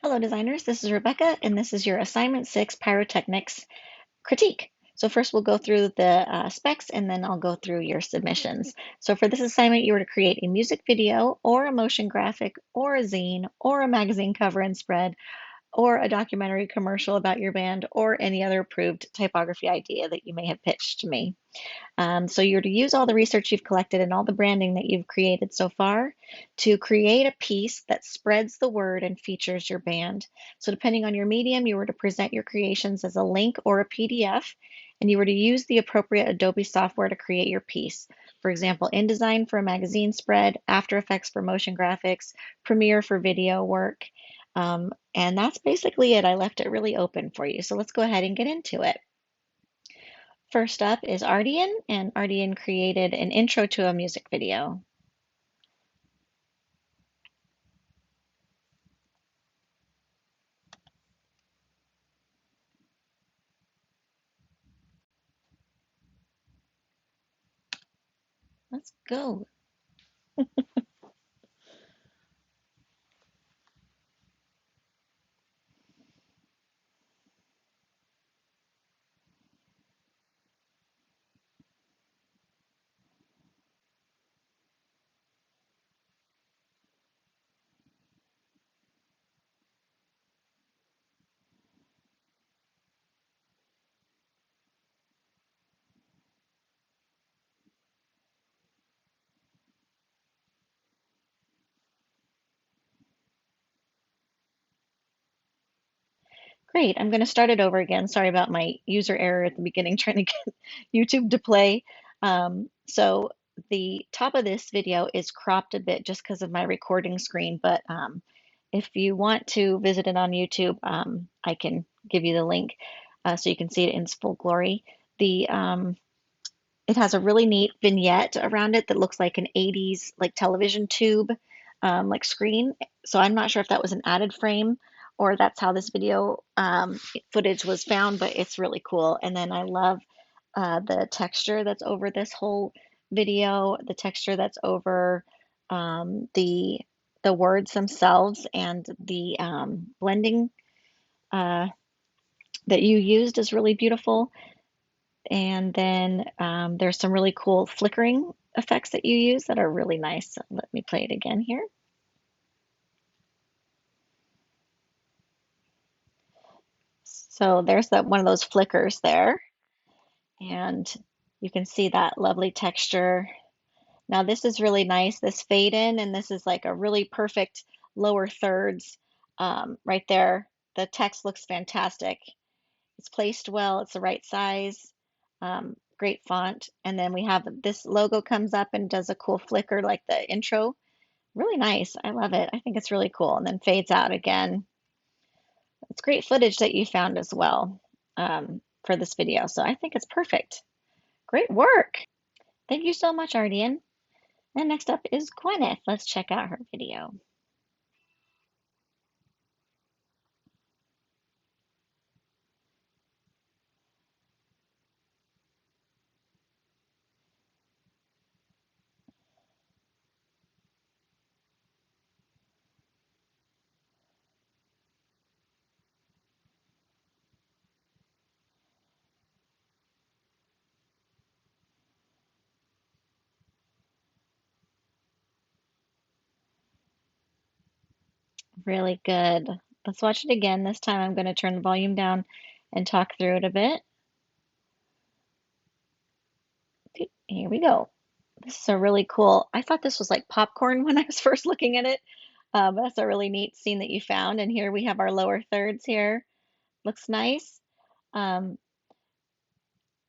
Hello, designers. This is Rebecca, and this is your Assignment 6 Pyrotechnics critique. So first we'll go through the specs, and then I'll go through your submissions. So for this assignment, you were to create a music video, or a motion graphic, or a zine, or a magazine cover and spread, or a documentary commercial about your band, or any other approved typography idea that you may have pitched to me. So you're to use all the research you've collected and all the branding that you've created so far to create a piece that spreads the word and features your band. So depending on your medium, you were to present your creations as a link or a PDF, and you were to use the appropriate Adobe software to create your piece. For example, InDesign for a magazine spread, After Effects for motion graphics, Premiere for video work. And that's basically it. I left it really open for you. So let's go ahead and get into it. First up is Ardian, and Ardian created an intro to a music video. Let's go. Great. I'm going to start it over again. Sorry about my user error at the beginning trying to get YouTube to play. So the top of this video is cropped a bit just because of my recording screen, but if you want to visit it on YouTube, I can give you the link so you can see it in its full glory. It has a really neat vignette around it that looks like an 80s like television tube like screen. So I'm not sure if that was an added frame or that's how this video footage was found, but it's really cool. And then I love the texture that's over this whole video, the texture that's over the words themselves, and the blending uh, that you used is really beautiful. And then there's some really cool flickering effects that you use that are really nice. So let me play it again here. So there's that one of those flickers there, and you can see that lovely texture. Now this is really nice, this fade in, and this is like a really perfect lower thirds right there. The text looks fantastic. It's placed well, it's the right size, great font. And then we have this logo comes up and does a cool flicker like the intro. Really nice. I love it. I think it's really cool. And then fades out again. It's great footage that you found as well for this video. So I think it's perfect. Great work. Thank you so much, Ardian. And next up is Gwyneth. Let's check out her video. Really good. Let's watch it again. This time I'm going to turn the volume down and talk through it a bit. Here we go. This is a really cool, I thought this was like popcorn when I was first looking at it. But that's a really neat scene that you found. And here we have our lower thirds here. Looks nice. Um,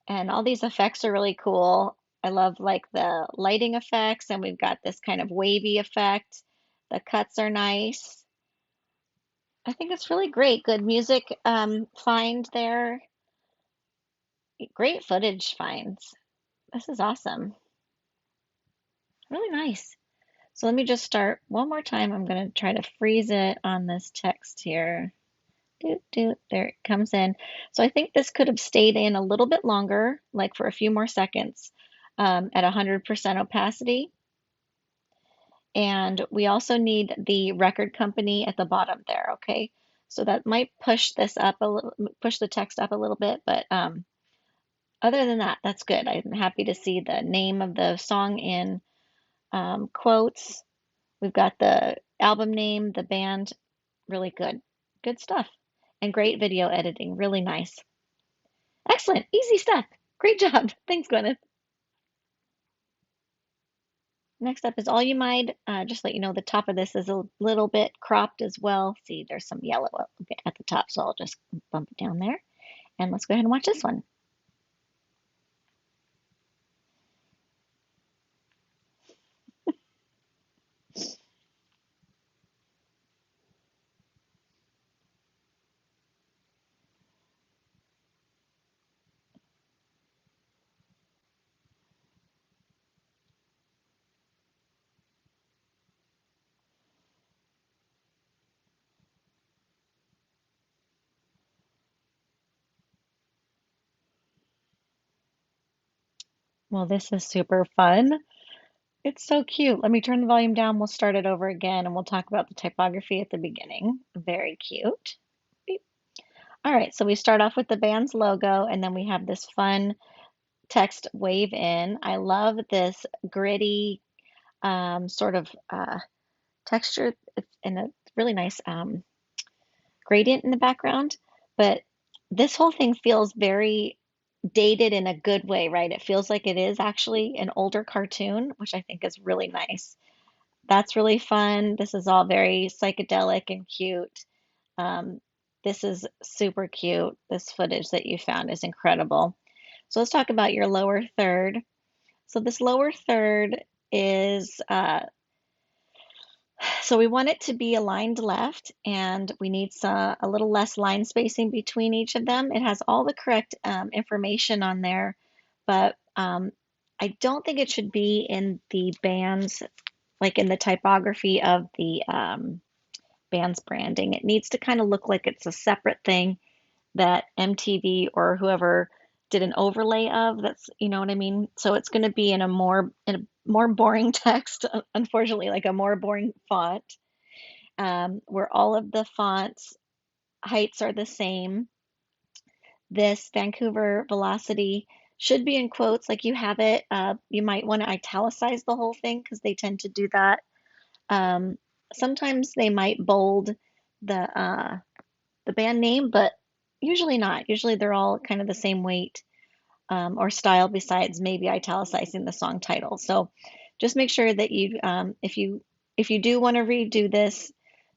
and all these effects are really cool. I love like the lighting effects, and we've got this kind of wavy effect. The cuts are nice. I think it's really great. Good music find there. Great footage finds. This is awesome. Really nice. So let me just start one more time. I'm going to try to freeze it on this text here. Doot, doot, there it comes in. So I think this could have stayed in a little bit longer, like for a few more seconds at 100% opacity. And we also need the record company at the bottom there, okay? So that might push this up a little, push the text up a little bit, but other than that, that's good. I'm happy to see the name of the song in quotes. We've got the album name, the band, really good. Good stuff. And great video editing, really nice. Excellent, easy stuff. Great job. Thanks, Gwyneth. Next up is all you might. Just let you know the top of this is a little bit cropped as well. See, there's some yellow at the top, so I'll just bump it down there. And let's go ahead and watch this one. Well, this is super fun. It's so cute. Let me turn the volume down. We'll start it over again and we'll talk about the typography at the beginning. Very cute. Beep. All right, so we start off with the band's logo and then we have this fun text wave in. I love this gritty sort of texture. It's in a really nice gradient in the background, but this whole thing feels very dated in a good way, right? It feels like it is actually an older cartoon, which I think is really nice. That's really fun. This is all very psychedelic and cute. Um, this is super cute. This footage that you found is incredible. So let's talk about your lower third. So this lower third is so we want it to be aligned left, and we need a little less line spacing between each of them. It has all the correct information on there, but I don't think it should be in the bands, like in the typography of the band's branding. It needs to kind of look like it's a separate thing that MTV or whoever did an overlay of. That's, you know what I mean? So it's going to be in a more boring text, unfortunately, like a more boring font, where all of the fonts heights are the same. This Vancouver Velocity should be in quotes like you have it. You might want to italicize the whole thing because they tend to do that. Um, Sometimes they might bold the band name, but usually not. Usually they're all kind of the same weight or style, besides maybe italicizing the song title. So just make sure that if you do want to redo this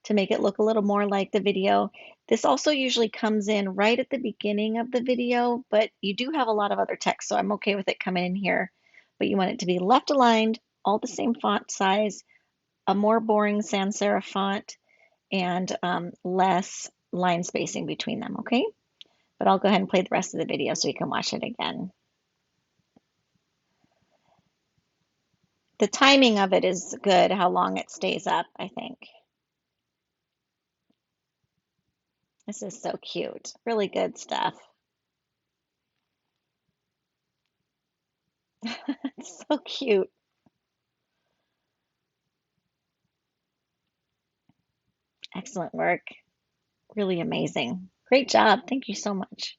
to make it look a little more like the video, this also usually comes in right at the beginning of the video, but you do have a lot of other text, so I'm okay with it coming in here. But you want it to be left aligned, all the same font size, a more boring sans serif font, and less line spacing between them, okay? But I'll go ahead and play the rest of the video so you can watch it again. The timing of it is good, how long it stays up, I think. This is so cute. Really good stuff. It's so cute. Excellent work. Really amazing. Great job. Thank you so much.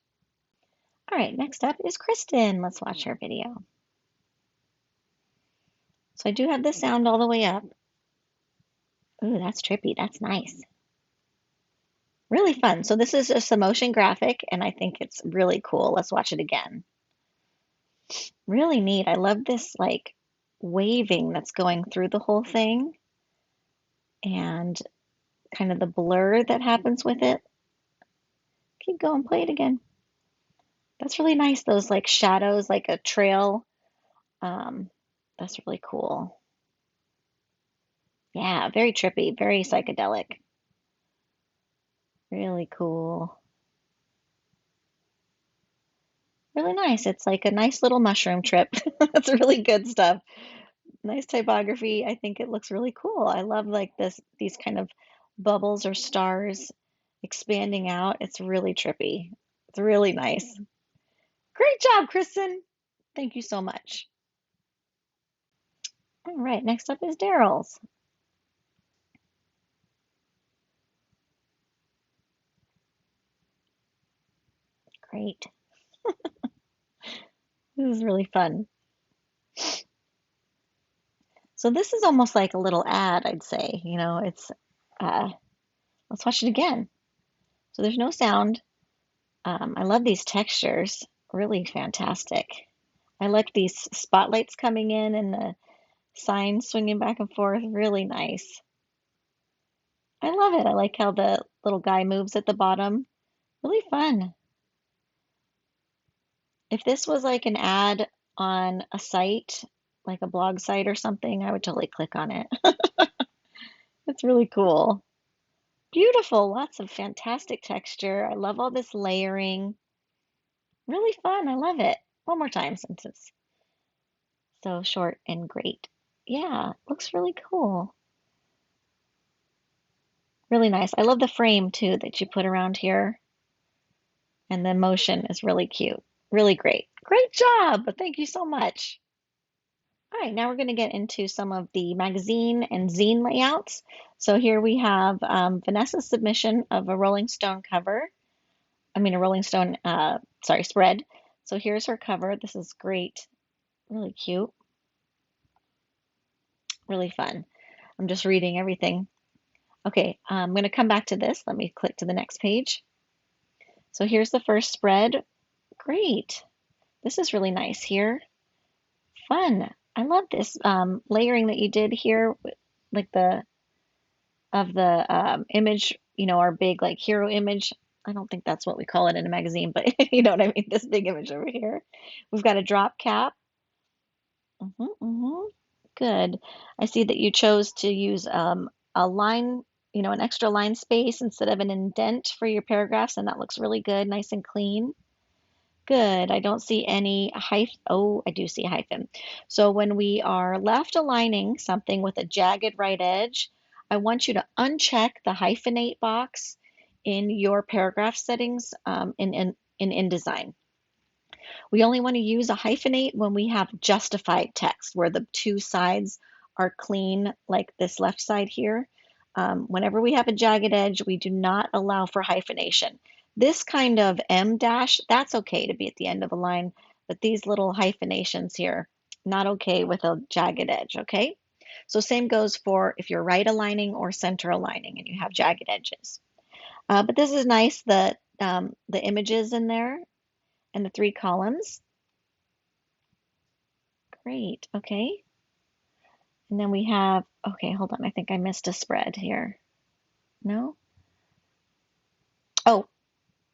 All right, next up is Kristen. Let's watch her video. So I do have the sound all the way up. Ooh, that's trippy. That's nice. Really fun. So this is just a motion graphic, and I think it's really cool. Let's watch it again. Really neat. I love this like waving that's going through the whole thing and kind of the blur that happens with it. Keep going, play it again. That's really nice. Those like shadows, like a trail. Um, that's really cool. Yeah, very trippy, very psychedelic. Really cool. Really nice. It's like a nice little mushroom trip. That's really good stuff. Nice typography. I think it looks really cool. I love like these kind of bubbles or stars expanding out. It's really trippy. It's really nice. Great job, Kristen. Thank you so much. All right, next up is Daryl's. Great. This is really fun. So this is almost like a little ad, I'd say. Uh, let's watch it again. So there's no sound. I love these textures, really fantastic. I like these spotlights coming in and the signs swinging back and forth, really nice. I love it. I like how the little guy moves at the bottom. Really fun. If this was like an ad on a site, like a blog site or something, I would totally click on it. It's really cool. Beautiful, lots of fantastic texture. I love all this layering. Really fun. I love it. One more time since it's so short and great. Yeah, looks really cool. Really nice. I love the frame too that you put around here. And the motion is really cute. Really great. Great job. Thank you so much. All right, now we're going to get into some of the magazine and zine layouts. So here we have Vanessa's submission of a Rolling Stone cover. I mean, a Rolling Stone, sorry, spread. So here's her cover. This is great. Really cute. Really fun. I'm just reading everything. Okay, I'm going to come back to this. Let me click to the next page. So here's the first spread. Great. This is really nice here. Fun. I love this layering that you did here, like the image, our big like hero image. I don't think that's what we call it in a magazine, but you know what I mean? This big image over here. We've got a drop cap. Good. I see that you chose to use a line, an extra line space instead of an indent for your paragraphs, and that looks really good, nice and clean. Good. I don't see any hyphen. Oh, I do see a hyphen. So when we are left aligning something with a jagged right edge, I want you to uncheck the hyphenate box in your paragraph settings in InDesign. We only want to use a hyphenate when we have justified text where the two sides are clean, like this left side here. Whenever we have a jagged edge, we do not allow for hyphenation. This kind of M dash, that's okay to be at the end of a line, but these little hyphenations here, not okay with a jagged edge, okay? So same goes for if you're right aligning or center aligning and you have jagged edges. But this is nice, the images in there and the three columns. Great, okay. And then we have, okay, hold on, I think I missed a spread here. No? Oh,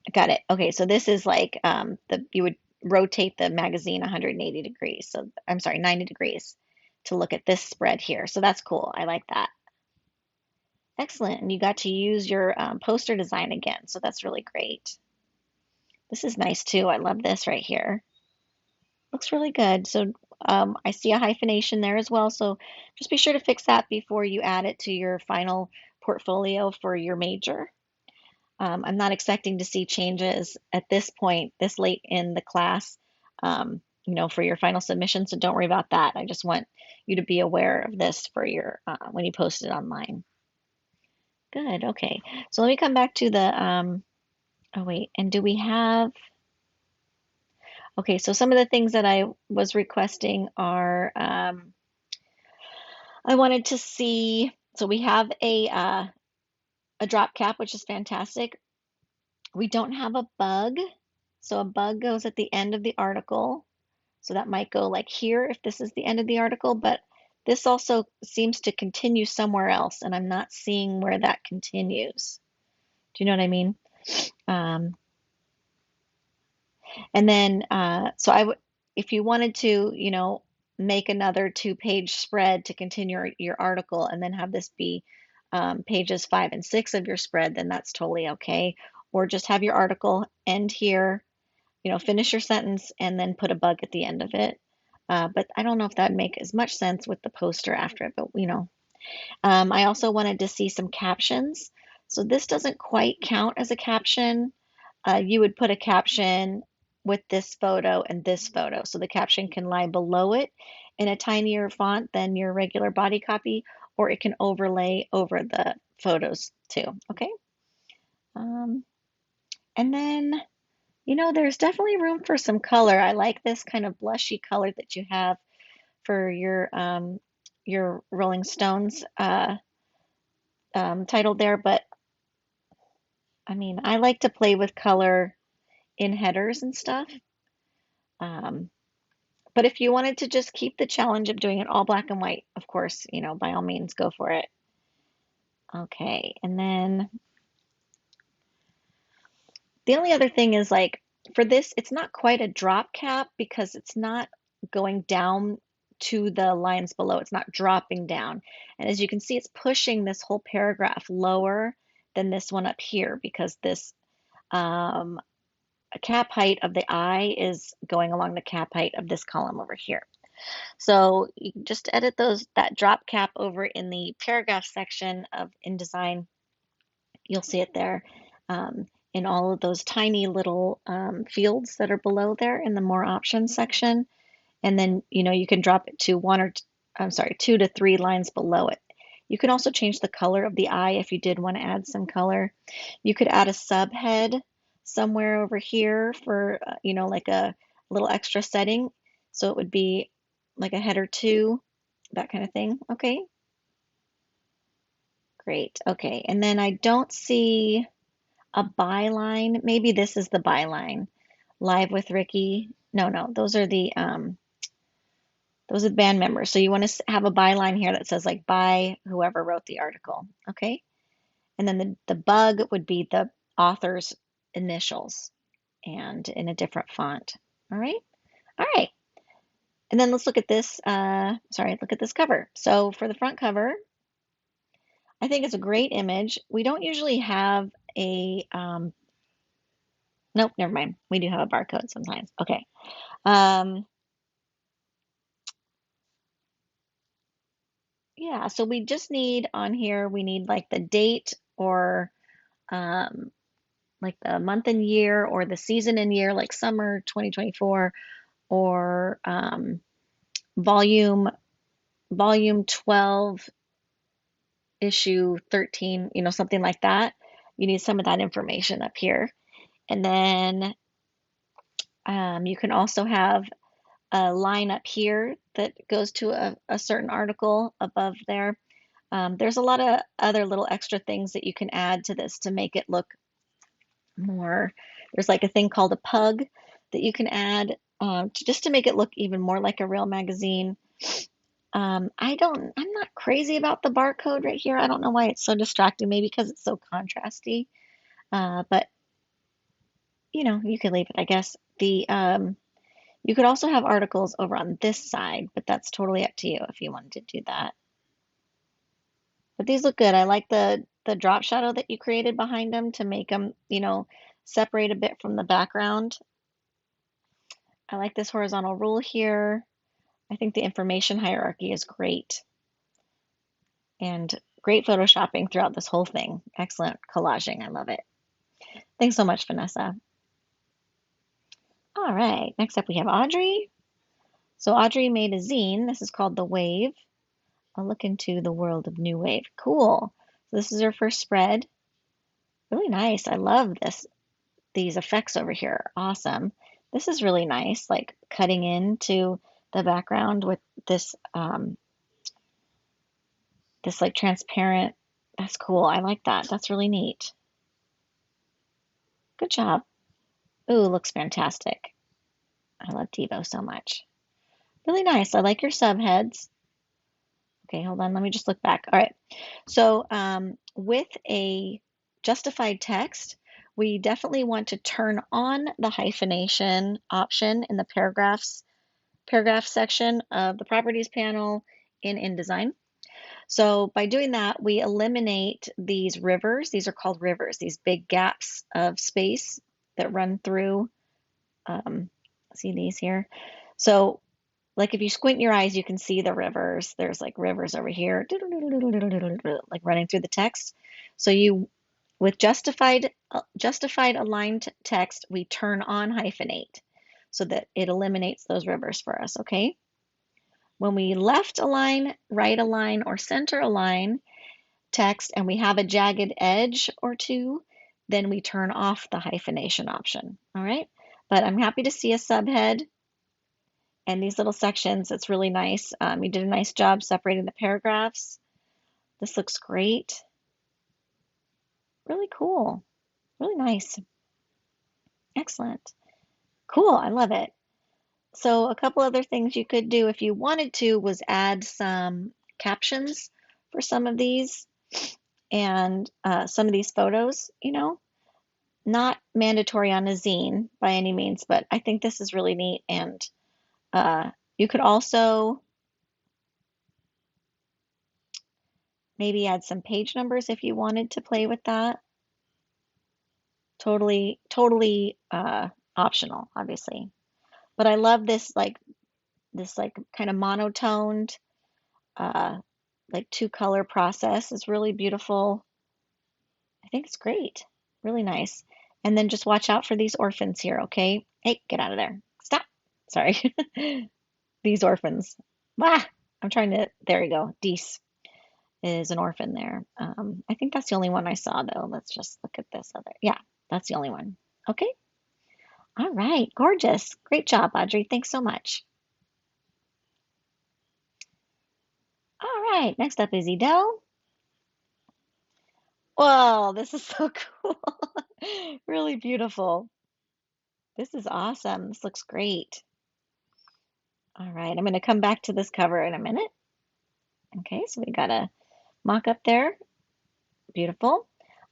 I got it. Okay, so this is like you would rotate the magazine 180 degrees. So I'm sorry, 90 degrees to look at this spread here. So that's cool. I like that. Excellent. And you got to use your poster design again. So that's really great. This is nice too. I love this right here. Looks really good. So I see a hyphenation there as well. So just be sure to fix that before you add it to your final portfolio for your major. I'm not expecting to see changes at this point, this late in the class, for your final submission. So don't worry about that. I just want you to be aware of this for your when you post it online. Good. Okay. So let me come back to the. Oh wait. And do we have? Okay. So some of the things that I was requesting are. I wanted to see. So we have a drop cap, which is fantastic. We don't have a bug. So a bug goes at the end of the article. So that might go like here if this is the end of the article, but this also seems to continue somewhere else, and I'm not seeing where that continues. Do you know what I mean? Um, and then, so I would, if you wanted to, make another two-page spread to continue your article and then have this be pages 5 and 6 of your spread, then that's totally okay. Or just have your article end here, finish your sentence and then put a bug at the end of it. But I don't know if that'd make as much sense with the poster after it, but I also wanted to see some captions. So this doesn't quite count as a caption. You would put a caption with this photo and this photo. So the caption can lie below it in a tinier font than your regular body copy, or it can overlay over the photos too, okay? And then There's definitely room for some color. I like this kind of blushy color that you have for your Rolling Stones title there, but I mean, I like to play with color in headers and stuff. Um, but if you wanted to just keep the challenge of doing it all black and white, of course, by all means, go for it. Okay, and then the only other thing is like for this, it's not quite a drop cap because it's not going down to the lines below. It's not dropping down. And as you can see, it's pushing this whole paragraph lower than this one up here because this um, cap height of the I is going along the cap height of this column over here. So you can just edit that drop cap over in the paragraph section of InDesign. You'll see it there in all of those tiny little fields that are below there in the more options section. And then, you can drop it to I'm sorry, 2 to 3 lines below it. You can also change the color of the eye if you did want to add some color. You could add a subhead somewhere over here for, like a little extra setting. So it would be like a header 2, that kind of thing. Okay, great. Okay, and then I don't see a byline. Maybe this is the byline. Live with Ricky. No, no, those are band members. So you want to have a byline here that says like by whoever wrote the article. Okay. And then the bug would be the author's initials and in a different font. All right. All right. And then let's look at this. Look at this cover. So for the front cover, I think it's a great image. We don't usually have nope, never mind. We do have a barcode sometimes. Okay. Um, yeah, so we just need on here, we need like the date or um, like the month and year or the season and year, like summer 2024 or volume volume 12, issue 13, something like that. You need some of that information up here. And then you can also have a line up here that goes to a certain article above there. There's a lot of other little extra things that you can add to this to make it look more. There's like a thing called a pug that you can add just to make it look even more like a real magazine. I'm not crazy about the barcode right here. I don't know why it's so distracting, maybe because it's so contrasty. But you could leave it, I guess. You could also have articles over on this side, but that's totally up to you if you wanted to do that. But these look good. I like the drop shadow that you created behind them to make them, separate a bit from the background. I like this horizontal rule here. I think the information hierarchy is great and great photoshopping throughout this whole thing. Excellent collaging. I love it. Thanks so much, Vanessa. All right, next up we have Audrey. So Audrey made a zine. This is called The Wave. A look into the world of New Wave. Cool. So this is her first spread. Really nice. I love these effects over here. Awesome. This is really nice, like cutting into the background with this like transparent. That's cool. I like that. That's really neat. Good job. Ooh, looks fantastic. I love Devo so much. Really nice. I like your subheads. Okay, hold on. Let me just look back. All right. So with a justified text, we definitely want to turn on the hyphenation option in the paragraph section of the properties panel in InDesign. So by doing that, we eliminate these rivers. These are called rivers, these big gaps of space that run through. See these here? So like if you squint your eyes, you can see the rivers. There's like rivers over here, like running through the text. So with justified aligned text, we turn on hyphenate so that it eliminates those rivers for us, okay? When we left align, right align, or center align text and we have a jagged edge or two, then we turn off the hyphenation option, all right? But I'm happy to see a subhead and these little sections. It's really nice. You did a nice job separating the paragraphs. This looks great. Really cool. Really nice. Excellent. Cool. I love it. So a couple other things you could do if you wanted to was add some captions for some of these and some of these photos, not mandatory on a zine by any means, but I think this is really neat. And you could also maybe add some page numbers if you wanted to play with that. Totally, totally optional, obviously. But I love this kind of monotoned, uh, like two color process is really beautiful. I think it's great. Really nice. And then just watch out for these orphans here, okay? Hey, get out of there. Stop. Sorry. These orphans. Ah, there you go. Dees is an orphan there. I think that's the only one I saw though. Let's just look at this other. Yeah, that's the only one. Okay. All right. Gorgeous. Great job, Audrey. Thanks so much. All right. Next up is Edel. Whoa, this is so cool. Really beautiful. This is awesome. This looks great. All right. I'm going to come back to this cover in a minute. Okay. So we got a mock up there. Beautiful.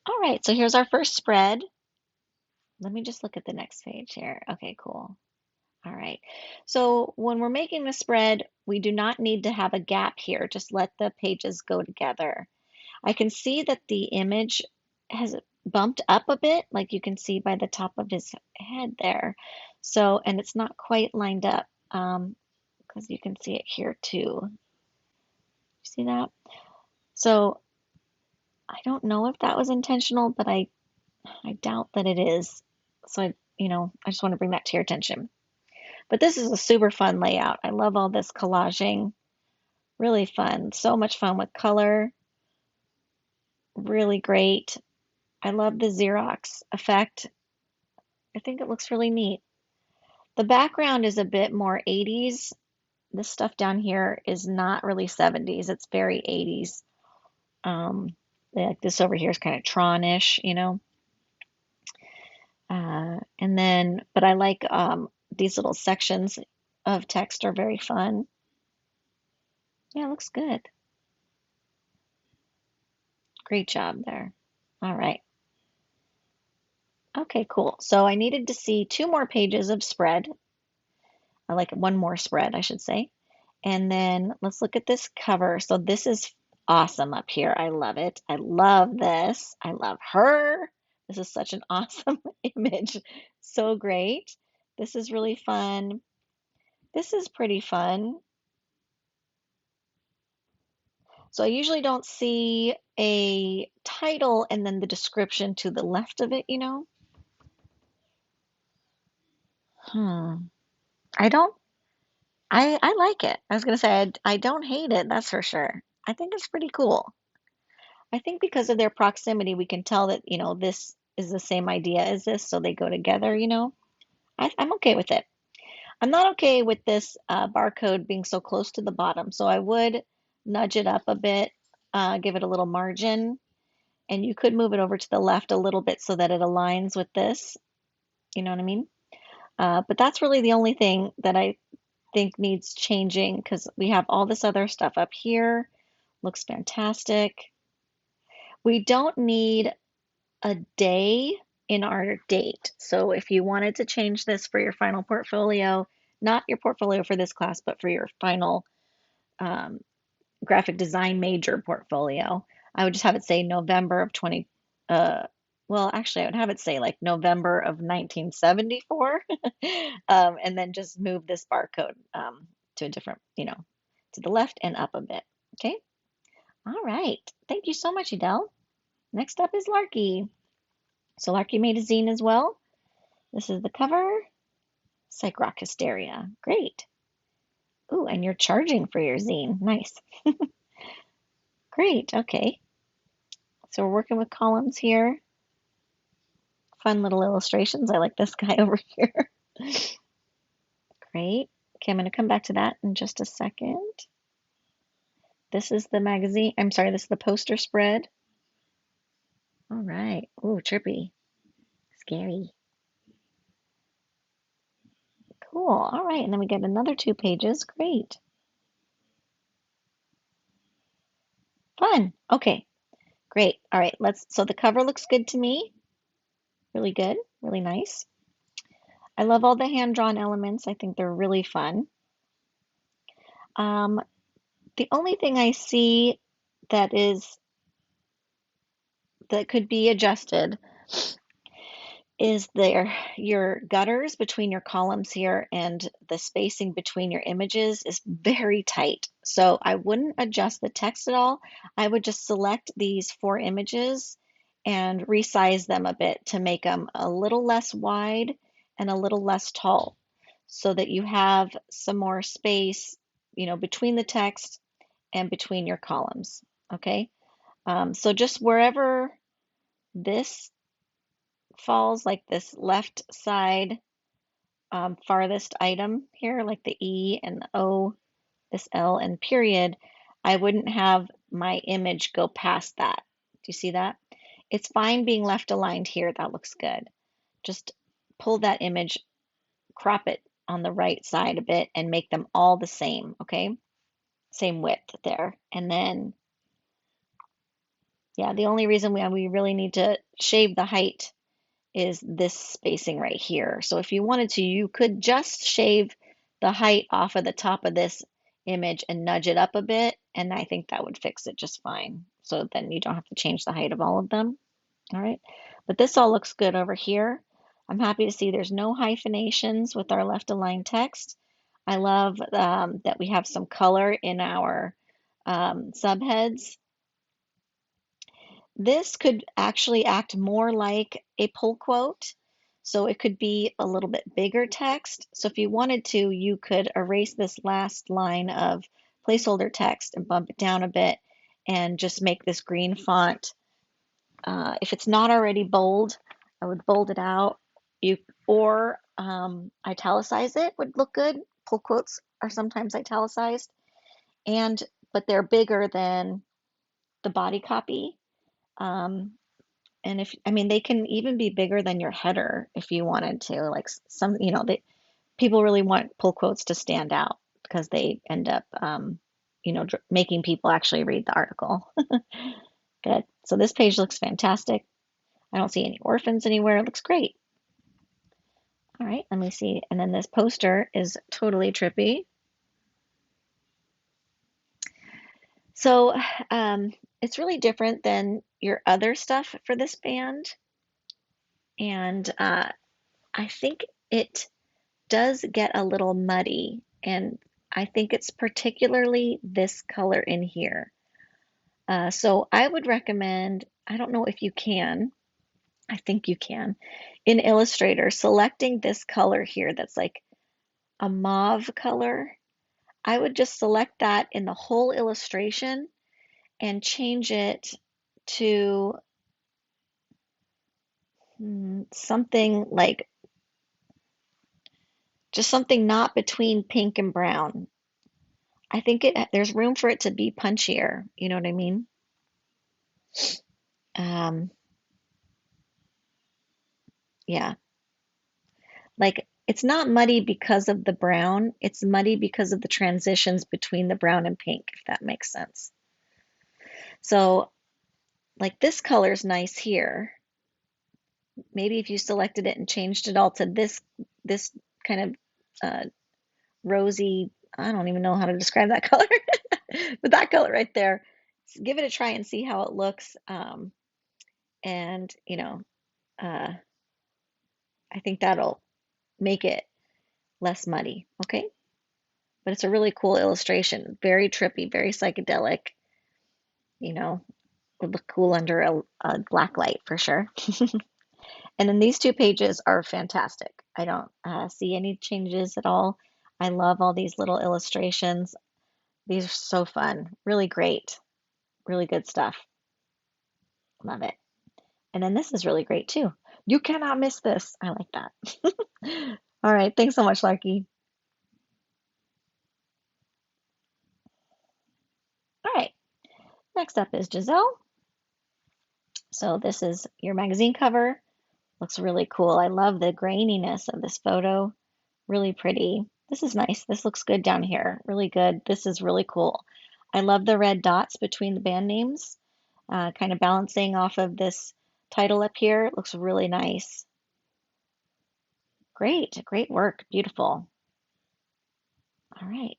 All right. So here's our first spread. Let me just look at the next page here. Okay, cool. All right. So when we're making the spread, we do not need to have a gap here. Just let the pages go together. I can see that the image has bumped up a bit, like you can see by the top of his head there. So, and it's not quite lined up because you can see it here too. See that? So I don't know if that was intentional, but I doubt that it is. So I just want to bring that to your attention. But this is a super fun layout. I love all this collaging. Really fun. So much fun with color. Really great. I love the Xerox effect. I think it looks really neat. The background is a bit more 80s. This stuff down here is not really 70s. It's very 80s. Like this over here is kind of Tron-ish, And then, but I like these little sections of text are very fun. Yeah, it looks good. Great job there. All right. Okay, cool. So I needed to see two more pages of spread. I like one more spread, I should say. And then let's look at this cover. So this is awesome up here. I love it. I love this. I love her. This is such an awesome image. So great. This is really fun. This is pretty fun. So I usually don't see a title and then the description to the left of it. Hmm. I don't, I like it. I was gonna say I don't hate it, that's for sure. I think it's pretty cool. I think because of their proximity, we can tell that, this is the same idea as this, so they go together. I'm okay with it. I'm not okay with this barcode being so close to the bottom, so I would nudge it up a bit, give it a little margin, and you could move it over to the left a little bit so that it aligns with this. You know what I mean? But that's really the only thing that I think needs changing because we have all this other stuff up here. Looks fantastic. We don't need a day in our date. So if you wanted to change this for your final portfolio, not your portfolio for this class, but for your final um, graphic design major portfolio, I would just have it say November of 20, well, actually, I would have it say like November of 1974, and then just move this barcode to a different, to the left and up a bit. Okay. All right. Thank you so much, Adele. Next up is Larky. So Larky made a zine as well. This is the cover. Psych Rock Hysteria. Great. Ooh, and you're charging for your zine. Nice. Great. Okay. So we're working with columns here. Fun little illustrations. I like this guy over here. Great. Okay, I'm going to come back to that in just a second. This is the magazine. I'm sorry, this is the poster spread. All right. Ooh, trippy. Scary. Cool. All right. And then we get another 2 pages. Great. Fun. Okay. Great. All right. So the cover looks good to me. Really good. Really nice. I love all the hand-drawn elements. I think they're really fun. Um, the only thing I see that that could be adjusted is your gutters between your columns here and the spacing between your images is very tight. So I wouldn't adjust the text at all. I would just select these 4 images and resize them a bit to make them a little less wide and a little less tall so that you have some more space, between the text and between your columns. Okay. So just wherever this falls, like this left side farthest item here, like the E and the O, this L and period, I wouldn't have my image go past that. Do you see that? It's fine being left aligned here. That looks good. Just pull that image, crop it on the right side a bit, and make them all the same, okay? Same width there. And then, yeah, the only reason we really need to shave the height is this spacing right here. So if you wanted to, you could just shave the height off of the top of this image and nudge it up a bit, and I think that would fix it just fine. So then you don't have to change the height of all of them. All right, but this all looks good over here. I'm happy to see there's no hyphenations with our left aligned text. I love that we have some color in our subheads. This could actually act more like a pull quote. So it could be a little bit bigger text. So if you wanted to, you could erase this last line of placeholder text and bump it down a bit and just make this green font. If it's not already bold, I would bold it out. Or italicize it would look good. Pull quotes are sometimes italicized, but they're bigger than the body copy. Um, And they can even be bigger than your header if you wanted to. Like people really want pull quotes to stand out because they end up, making people actually read the article. Good. So this page looks fantastic. I don't see any orphans anywhere. It looks great. All right, let me see. And then this poster is totally trippy. So it's really different than your other stuff for this band. And I think it does get a little muddy, and I think it's particularly this color in here. So I would recommend, I don't know if you can, I think you can, in Illustrator, selecting this color here that's like a mauve color. I would just select that in the whole illustration and change it to something like just something not between pink and brown. I think there's room for it to be punchier. You know what I mean? Um, yeah, like it's not muddy because of the brown. It's muddy because of the transitions between the brown and pink, if that makes sense. So, like this color is nice here. Maybe if you selected it and changed it all to this kind of rosy, I don't even know how to describe that color, but that color right there, give it a try and see how it looks. And uh, I think that'll make it less muddy. Okay. But it's a really cool illustration. Very trippy, very psychedelic. You know, would look cool under a black light for sure. And then these 2 pages are fantastic. I don't see any changes at all. I love all these little illustrations. These are so fun. Really great. Really good stuff. Love it. And then this is really great too. You cannot miss this. I like that. All right. Thanks so much, Larky. All right. Next up is Giselle. So this is your magazine cover. Looks really cool. I love the graininess of this photo. Really pretty. This is nice. This looks good down here. Really good. This is really cool. I love the red dots between the band names, kind of balancing off of this title up here. It looks really nice. Great. Great work. Beautiful. All right.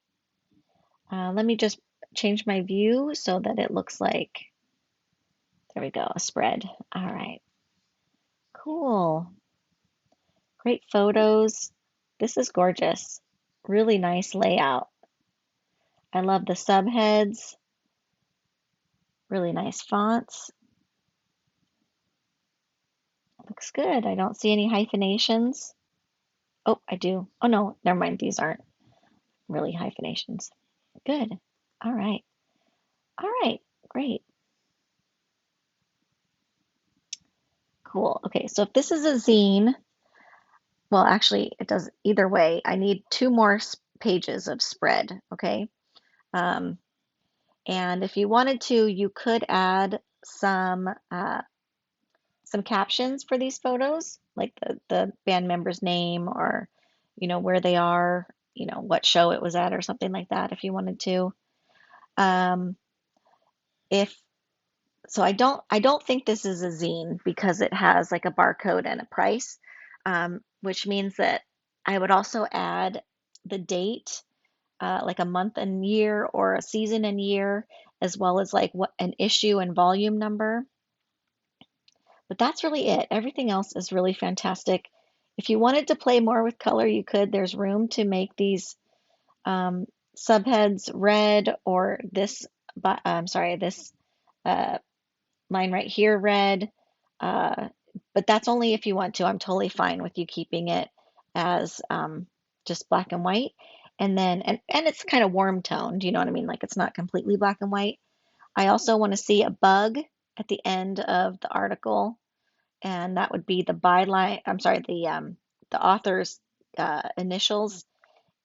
Let me just change my view so that it looks like, there we go, a spread. All right. Cool. Great photos. This is gorgeous. Really nice layout. I love the subheads. Really nice fonts. Looks good. I don't see any hyphenations. Oh, I do. Oh no, never mind. These aren't really hyphenations. Good. All right. All right. Great. Cool. Okay, so if this is a zine, well, actually, it does either way. I need two more pages of spread. Okay. Um, and if you wanted to, you could add some captions for these photos, like the band member's name or, where they are, what show it was at or something like that if you wanted to. Um, if so, I don't think this is a zine because it has like a barcode and a price, which means that I would also add the date, like a month and year or a season and year, as well as like what an issue and volume number. But that's really it. Everything else is really fantastic. If you wanted to play more with color, you could. There's room to make these um, subheads red or this, I'm sorry, this uh, line right here red. Uh, but that's only if you want to. I'm totally fine with you keeping it as just black and white. And then, and it's kind of warm toned, you know what I mean? Like it's not completely black and white. I also want to see a bug at the end of the article, and that would be the byline, I'm sorry, the author's initials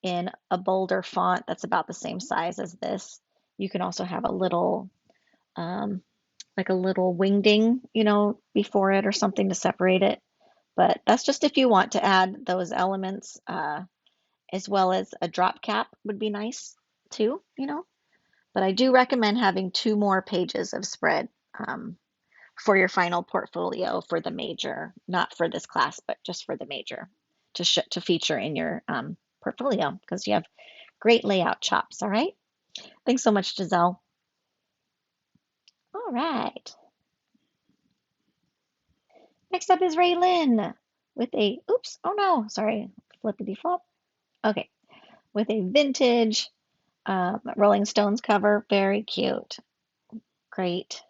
in a bolder font that's about the same size as this. You can also have a little um, like a little wingding, before it or something to separate it. But that's just if you want to add those elements, as well as a drop cap would be nice too. But I do recommend having two more pages of spread um, for your final portfolio for the major, not for this class, but just for the major to feature in your portfolio because you have great layout chops. All right. Thanks so much, Giselle. All right. Next up is Raylyn with oops, oh no, sorry, flippity flop. Okay, with a vintage Rolling Stones cover. Very cute. Great.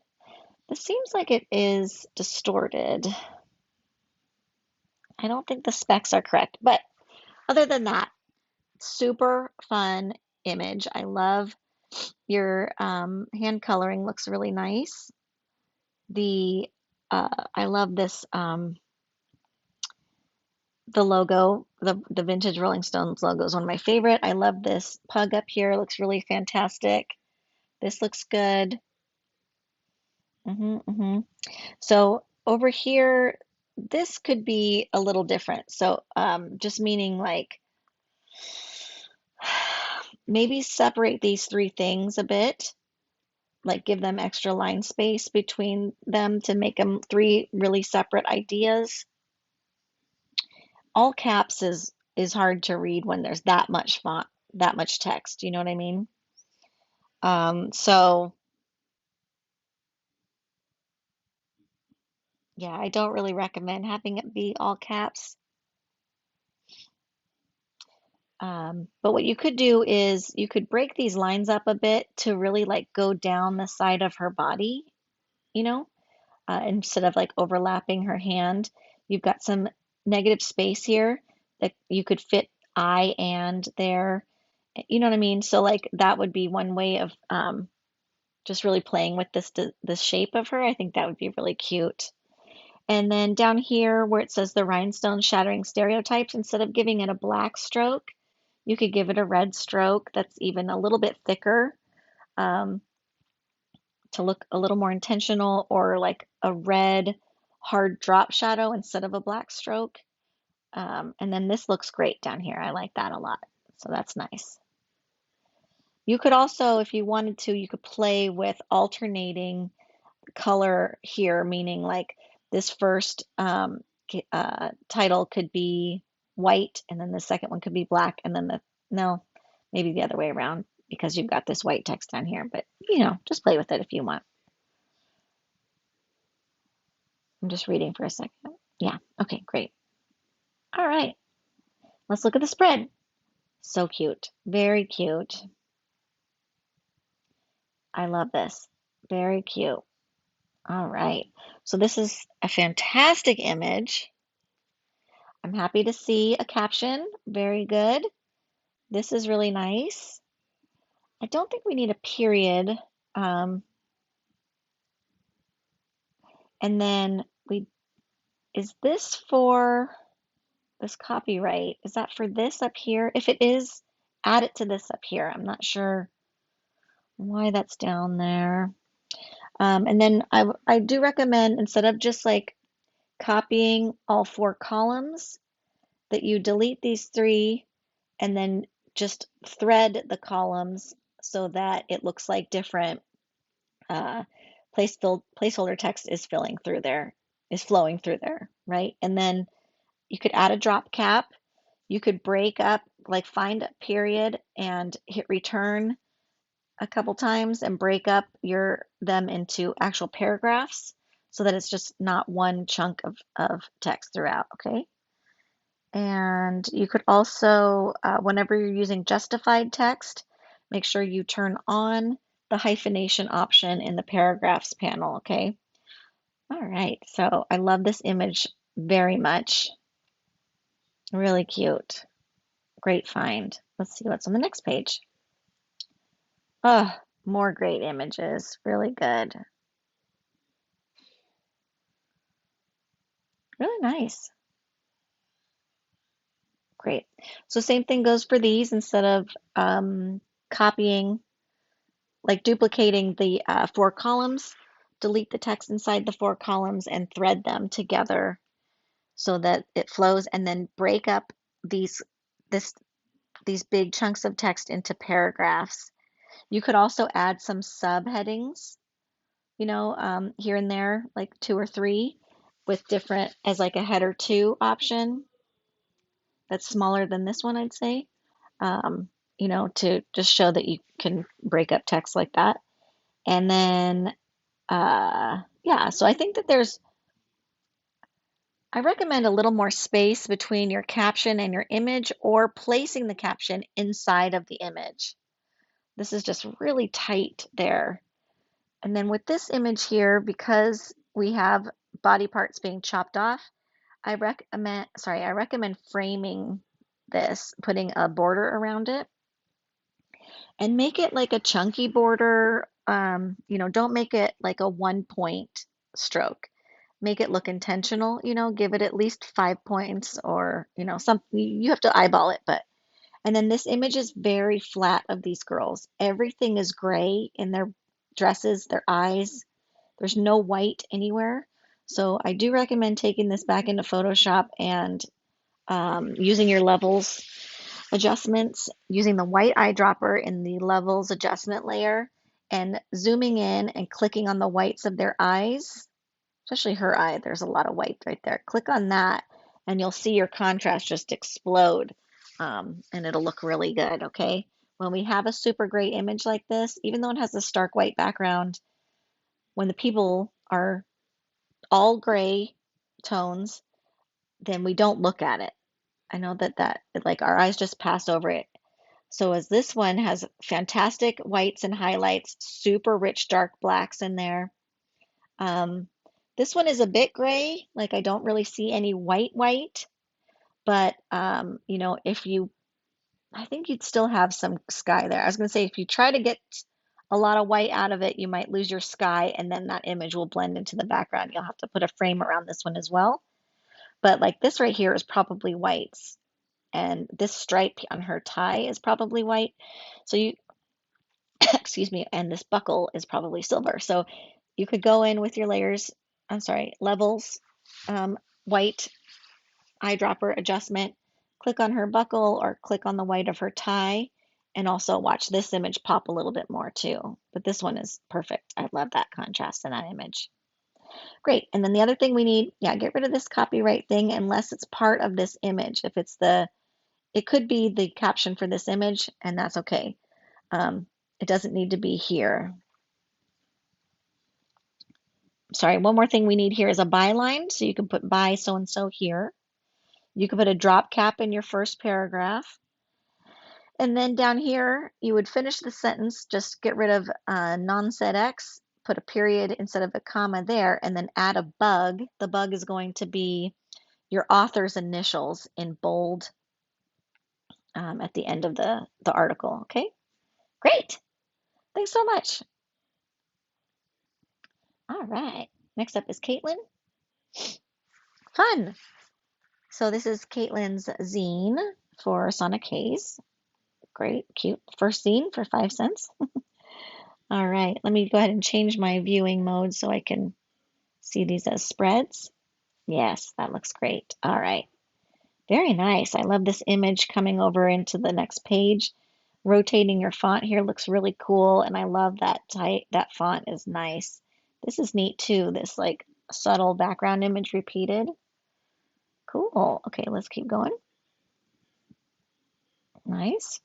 This seems like it is distorted. I don't think the specs are correct, but other than that, super fun image. I love your hand coloring, looks really nice. The I love this the logo, the vintage Rolling Stones logo is one of my favorite. I love this pug up here. It looks really fantastic. This looks good. Hmm. So over here, this could be a little different. So just meaning like maybe separate these three things a bit, like give them extra line space between them to make them three really separate ideas. All caps is hard to read when there's that much font, that much text. You know what I mean? So yeah, I don't really recommend having it be all caps. But what you could do is you could break these lines up a bit to really like go down the side of her body, you know, instead of like overlapping her hand. You've got some negative space here that you could fit I and there. You know what I mean? So like that would be one way of just really playing with this shape of her. I think that would be really cute. And then down here where it says the rhinestone shattering stereotypes, instead of giving it a black stroke, you could give it a red stroke that's even a little bit thicker, um, to look a little more intentional, or like a red hard drop shadow instead of a black stroke. And then this looks great down here. I like that a lot. So that's nice. You could also, if you wanted to, you could play with alternating color here, meaning like this first title could be white, and then the second one could be black, and then no, maybe the other way around because you've got this white text down here, but just play with it if you want. I'm just reading for a second. Yeah, okay, great. All right, let's look at the spread. So cute, very cute. I love this. Very cute. All right. So this is a fantastic image. I'm happy to see a caption. Very good. This is really nice. I don't think we need a period. Um, and then is this for this copyright? Is that for this up here? If it is, add it to this up here. I'm not sure why that's down there. And then I do recommend, instead of just like copying all 4 columns, that you delete these 3 and then just thread the columns so that it looks like different uh, placeholder text is flowing through there, right? And then you could add a drop cap. You could break up, like find a period and hit return a couple times and break up them into actual paragraphs so that it's just not one chunk of text throughout, okay? And you could also, whenever you're using justified text, make sure you turn on the hyphenation option in the paragraphs panel, okay? All right, so I love this image very much. Really cute. Great find. Let's see what's on the next page. Oh, more great images. Really good. Really nice. Great. So same thing goes for these. Instead of copying, like duplicating the 4 columns, delete the text inside the 4 columns and thread them together so that it flows, and then break up these this these big chunks of text into paragraphs. You could also add some subheadings, here and there, like 2 or 3, with different, as like a header 2 option that's smaller than this one, I'd say, to just show that you can break up text like that. And then, yeah, so I think that I recommend a little more space between your caption and your image, or placing the caption inside of the image. This is just really tight there. And then with this image here, because we have body parts being chopped off, I recommend framing this, putting a border around it, and make it like a chunky border. Don't make it like a 1-point stroke. Make it look intentional, give it at least 5 points, or, something. You have to eyeball it, and then this image is very flat of these girls. Everything is gray in their dresses, their eyes. There's no white anywhere. So I do recommend taking this back into Photoshop and using your levels adjustments, using the white eyedropper in the levels adjustment layer, and zooming in and clicking on the whites of their eyes, especially her eye. There's a lot of white right there. Click on that and you'll see your contrast just explode, and it'll look really good, okay? When we have a super great image like this, even though it has a stark white background, when the people are all gray tones, then we don't look at it. I know that like our eyes just pass over it. So as this one has fantastic whites and highlights, super rich dark blacks in there. This one is a bit gray, like I don't really see any white, but I think you'd still have some sky there. I was going to say, if you try to get a lot of white out of it, you might lose your sky, and then that image will blend into the background. You'll have to put a frame around this one as well. But like this right here is probably white, and this stripe on her tie is probably white. So you, excuse me, and this buckle is probably silver. So you could go in with your layers, I'm sorry, levels, white, eyedropper adjustment, click on her buckle or click on the white of her tie, and also watch this image pop a little bit more too. But this one is perfect. I love that contrast in that image. Great. And then the other thing we need, yeah, get rid of this copyright thing unless it's part of this image. If it's it could be the caption for this image, and that's okay. It doesn't need to be here. Sorry, one more thing we need here is a byline. So you can put by so-and-so here. You could put a drop cap in your first paragraph. And then down here, you would finish the sentence, just get rid of non-set X, put a period instead of a comma there, and then add a bug. The bug is going to be your author's initials in bold at the end of the article. Okay, great. Thanks so much. All right. Next up is Caitlin. Fun. So this is Caitlin's zine for Sonic Haze. Great, cute. First zine for 5 cents. All right, let me go ahead and change my viewing mode so I can see these as spreads. Yes, that looks great. All right, very nice. I love this image coming over into the next page. Rotating your font here looks really cool, and I love that font is nice. This is neat too, this like subtle background image repeated. Cool. Okay, let's keep going. Nice.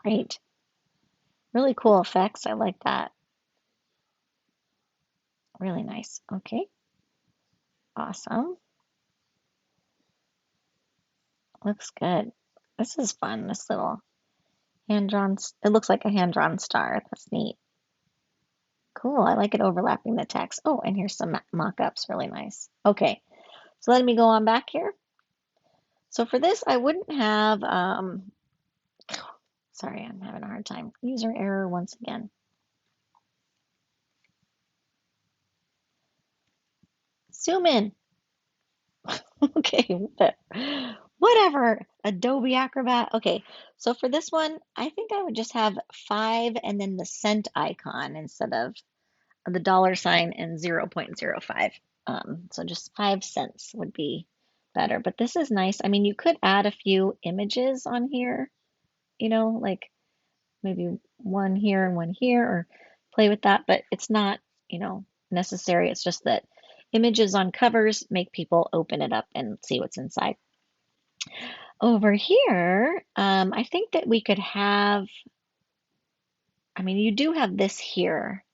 Great. Really cool effects. I like that. Really nice. Okay. Awesome. Looks good. This is fun. This little hand-drawn, it looks like a hand-drawn star. That's neat. Cool. I like it overlapping the text. Oh, and here's some mock-ups. Really nice. Okay. So let me go on back here. So for this, I wouldn't have, sorry, I'm having a hard time. User error once again. Zoom in. Okay, whatever. Adobe Acrobat. Okay, so for this one, I think I would just have 5 and then the cent icon instead of the dollar sign and 0.05. So just 5 cents would be better. But this is nice. I mean, you could add a few images on here, like maybe one here and one here, or play with that, but it's not, necessary. It's just that images on covers make people open it up and see what's inside. Over here, I think that we could have, I mean, you do have this here.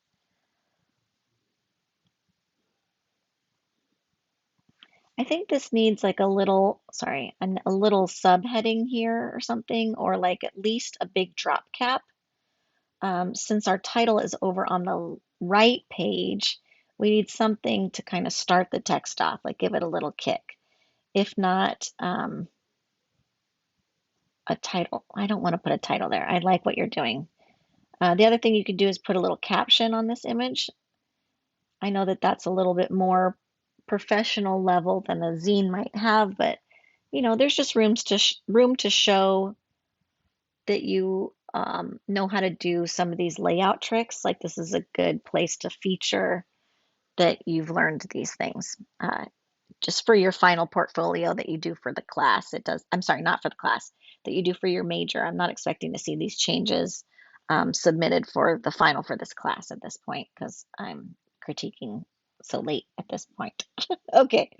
I think this needs like a little, sorry, a little subheading here or something, or like at least a big drop cap. Since our title is over on the right page, we need something to kind of start the text off, like give it a little kick. If not, a title. I don't want to put a title there. I like what you're doing. The other thing you could do is put a little caption on this image. I know that that's a little bit more professional level than a zine might have, but there's just room to show that you know how to do some of these layout tricks. Like this is a good place to feature that you've learned these things. Just for your final portfolio that you do for the class. It does, I'm sorry, not for the class, that you do for your major. I'm not expecting to see these changes submitted for the final for this class at this point because I'm critiquing so late at this point. Okay,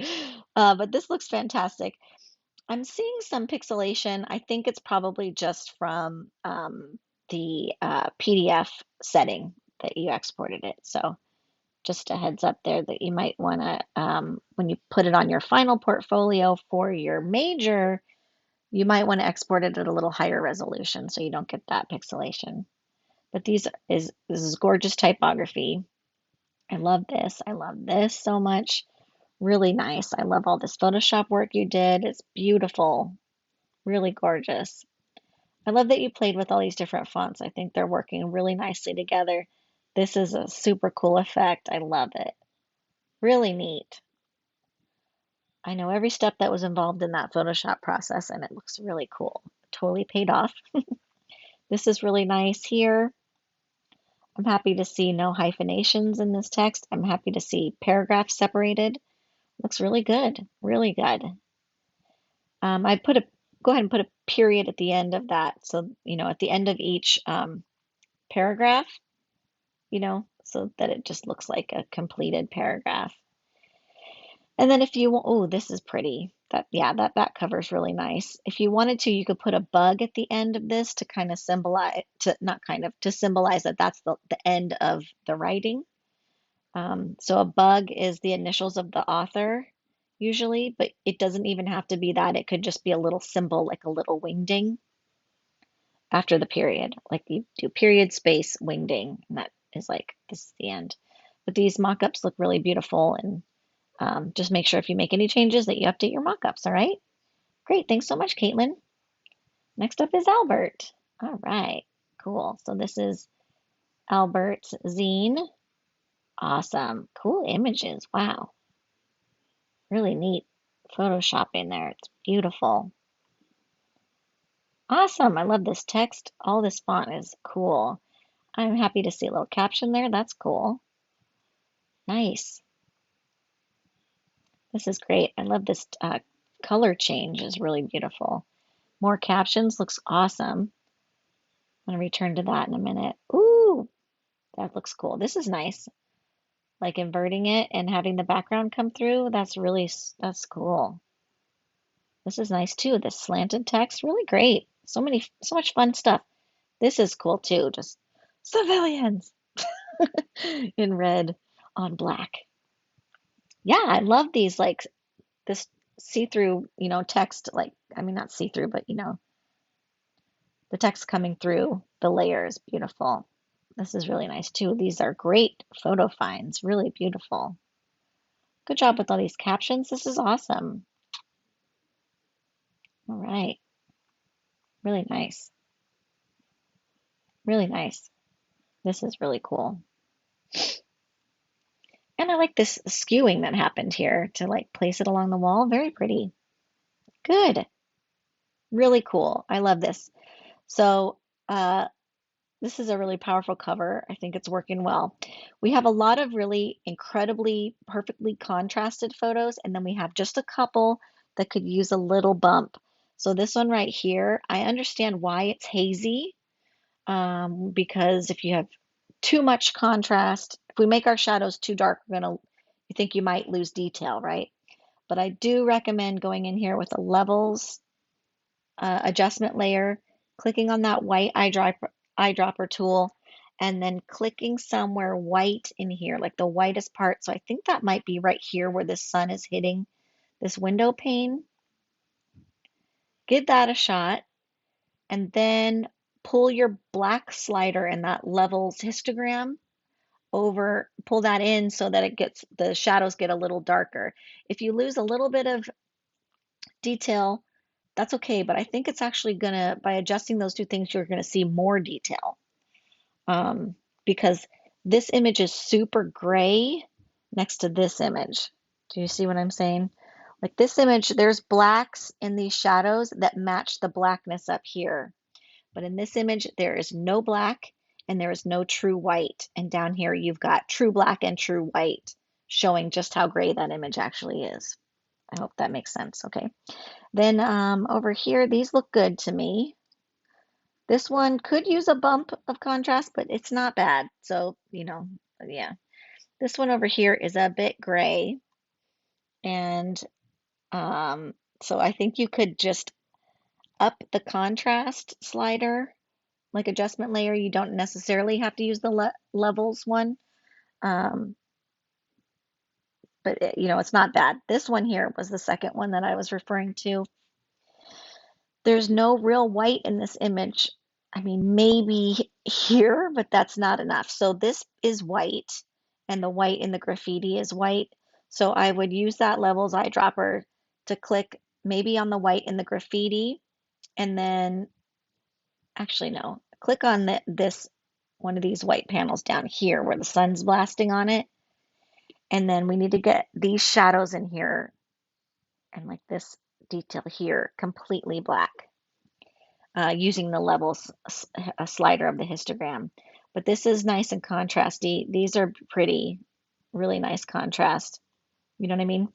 but this looks fantastic. I'm seeing some pixelation. I think it's probably just from the PDF setting that you exported it. So just a heads up there that you might want to, when you put it on your final portfolio for your major, you might want to export it at a little higher resolution so you don't get that pixelation. But this is gorgeous typography. I love this. I love this so much. Really nice. I love all this Photoshop work you did. It's beautiful. Really gorgeous. I love that you played with all these different fonts. I think they're working really nicely together. This is a super cool effect. I love it. Really neat. I know every step that was involved in that Photoshop process, and it looks really cool. Totally paid off. This is really nice here. I'm happy to see no hyphenations in this text. I'm happy to see paragraphs separated. Looks really good, really good. I put a go ahead and put a period at the end of that. So, at the end of each paragraph, so that it just looks like a completed paragraph. And then if you want, oh, this is pretty. Yeah, that back cover is really nice. If you wanted to, you could put a bug at the end of this to kind of symbolize, not kind of, to symbolize that that's the end of the writing. So a bug is the initials of the author usually, but it doesn't even have to be that. It could just be a little symbol, like a little wingding after the period. Like you do period space wingding, and that is like, this is the end. But these mock-ups look really beautiful, and just make sure if you make any changes that you update your mock-ups, all right? Great, thanks so much, Caitlin. Next up is Albert. All right, cool. So this is Albert's zine. Awesome, cool images, wow. Really neat Photoshop in there. It's beautiful. Awesome. I love this text. All this font is cool. I'm happy to see a little caption there. That's cool. Nice. This is great. I love this color change is really beautiful. More captions looks awesome. I'm going to return to that in a minute. Ooh, that looks cool. This is nice. Like inverting it and having the background come through. That's cool. This is nice too. This slanted text, really great. So much fun stuff. This is cool too. Just civilians in red on black. Yeah, I love these like this see-through, text, like, I mean, not see-through, but the text coming through the layers. Beautiful. This is really nice too. These are great photo finds. Really beautiful. Good job with all these captions. This is awesome. All right. Really nice. Really nice. This is really cool. And I like this skewing that happened here to like place it along the wall. Very pretty. Good. Really cool. I love this. So, this is a really powerful cover. I think it's working well. We have a lot of really incredibly perfectly contrasted photos, and then we have just a couple that could use a little bump. So this one right here, I understand why it's hazy, because if you have too much contrast, if we make our shadows too dark, you think you might lose detail, right? But I do recommend going in here with a levels adjustment layer, clicking on that white eyedropper tool, and then clicking somewhere white in here, like the whitest part. So I think that might be right here where the sun is hitting this window pane. Give that a shot, and then pull your black slider in that levels histogram over, pull that in so that the shadows get a little darker. If you lose a little bit of detail, that's okay, but I think it's actually gonna, by adjusting those two things, you're gonna see more detail. Because this image is super gray next to this image. Do you see what I'm saying? Like this image, there's blacks in these shadows that match the blackness up here. But in this image, there is no black and there is no true white. And down here, you've got true black and true white, showing just how gray that image actually is. I hope that makes sense. Okay. Then over here, these look good to me. This one could use a bump of contrast, but it's not bad. So, yeah. This one over here is a bit gray. And so I think you could just up the contrast slider, like adjustment layer. You don't necessarily have to use the levels one. But it's not bad. This one here was the second one that I was referring to. There's no real white in this image. I mean, maybe here, but that's not enough. So this is white, and the white in the graffiti is white. So I would use that levels eyedropper to click maybe on the white in the graffiti, and then Actually, no. Click on this one of these white panels down here where the sun's blasting on it. And then we need to get these shadows in here and like this detail here completely black using the levels slider of the histogram. But this is nice and contrasty. These are pretty, really nice contrast. You know what I mean?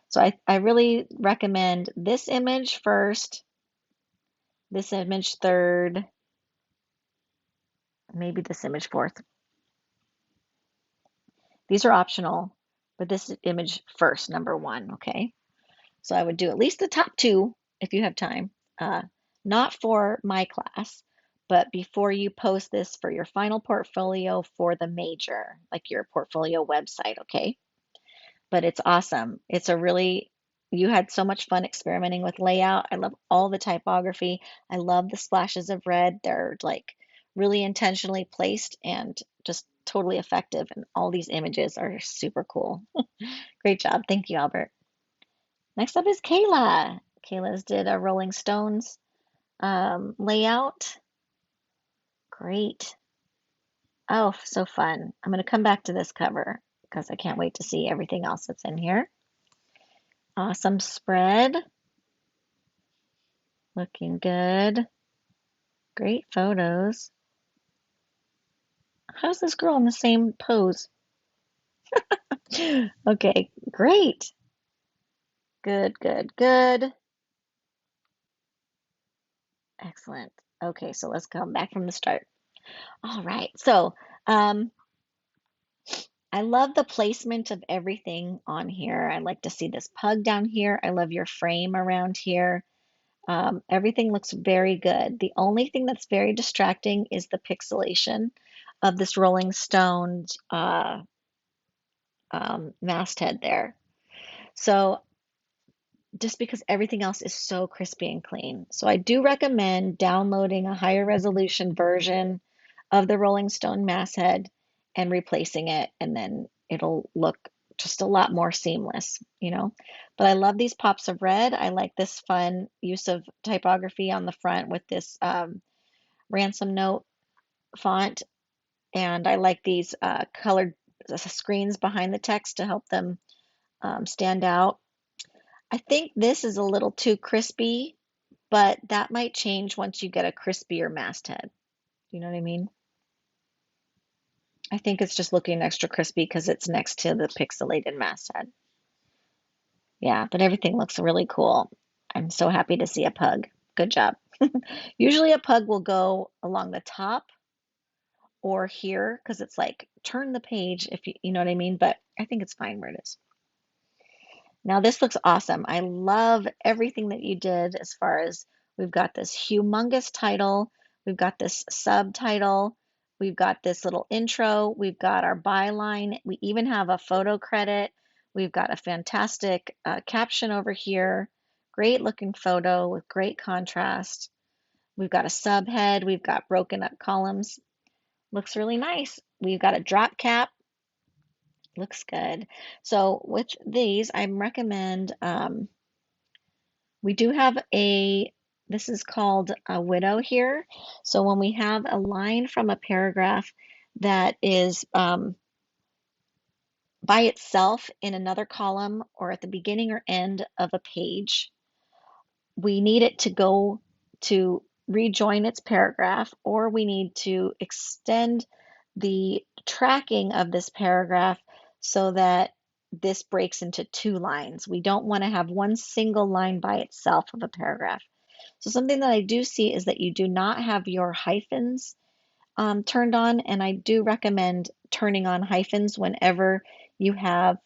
So I really recommend this image first, this image third, maybe this image fourth. These are optional, but this image first, number one, okay? So I would do at least the top two if you have time, not for my class, but before you post this for your final portfolio for the major, like your portfolio website, okay? But it's awesome. It's a really, you had so much fun experimenting with layout. I love all the typography. I love the splashes of red. They're like really intentionally placed and just totally effective. And all these images are super cool. Great job. Thank you, Albert. Next up is Kayla. Kayla's did a Rolling Stones layout. Great. Oh, so fun. I'm going to come back to this cover because I can't wait to see everything else that's in here. Awesome spread. Looking good. Great photos. How's this girl in the same pose? Okay, great. Good, good, good. Excellent. Okay, so let's come back from the start. All right, so I love the placement of everything on here. I like to see this pug down here. I love your frame around here. Everything looks very good. The only thing that's very distracting is the pixelation of this Rolling Stones masthead there. So just because everything else is so crispy and clean. So I do recommend downloading a higher resolution version of the Rolling Stone masthead and replacing it, and then it'll look just a lot more seamless, you know. But I love these pops of red. I like this fun use of typography on the front with this ransom note font, and I like these colored screens behind the text to help them stand out. I think this is a little too crispy, but that might change once you get a crispier masthead. You know what I mean? I think it's just looking extra crispy because it's next to the pixelated masthead. Yeah, but everything looks really cool. I'm so happy to see a pug. Good job. Usually a pug will go along the top or here because it's like turn the page if you know what I mean, but I think it's fine where it is. Now this looks awesome. I love everything that you did as far as we've got this humongous title, we've got this subtitle, we've got this little intro, we've got our byline, we even have a photo credit, we've got a fantastic caption over here, great looking photo with great contrast. We've got a subhead, we've got broken up columns. Looks really nice. We've got a drop cap. Looks good. So with these, I recommend, we do have this is called a widow here. So when we have a line from a paragraph that is by itself in another column or at the beginning or end of a page, we need it to go to rejoin its paragraph, or we need to extend the tracking of this paragraph so that this breaks into two lines. We don't want to have one single line by itself of a paragraph. So something that I do see is that you do not have your hyphens turned on, and I do recommend turning on hyphens whenever you have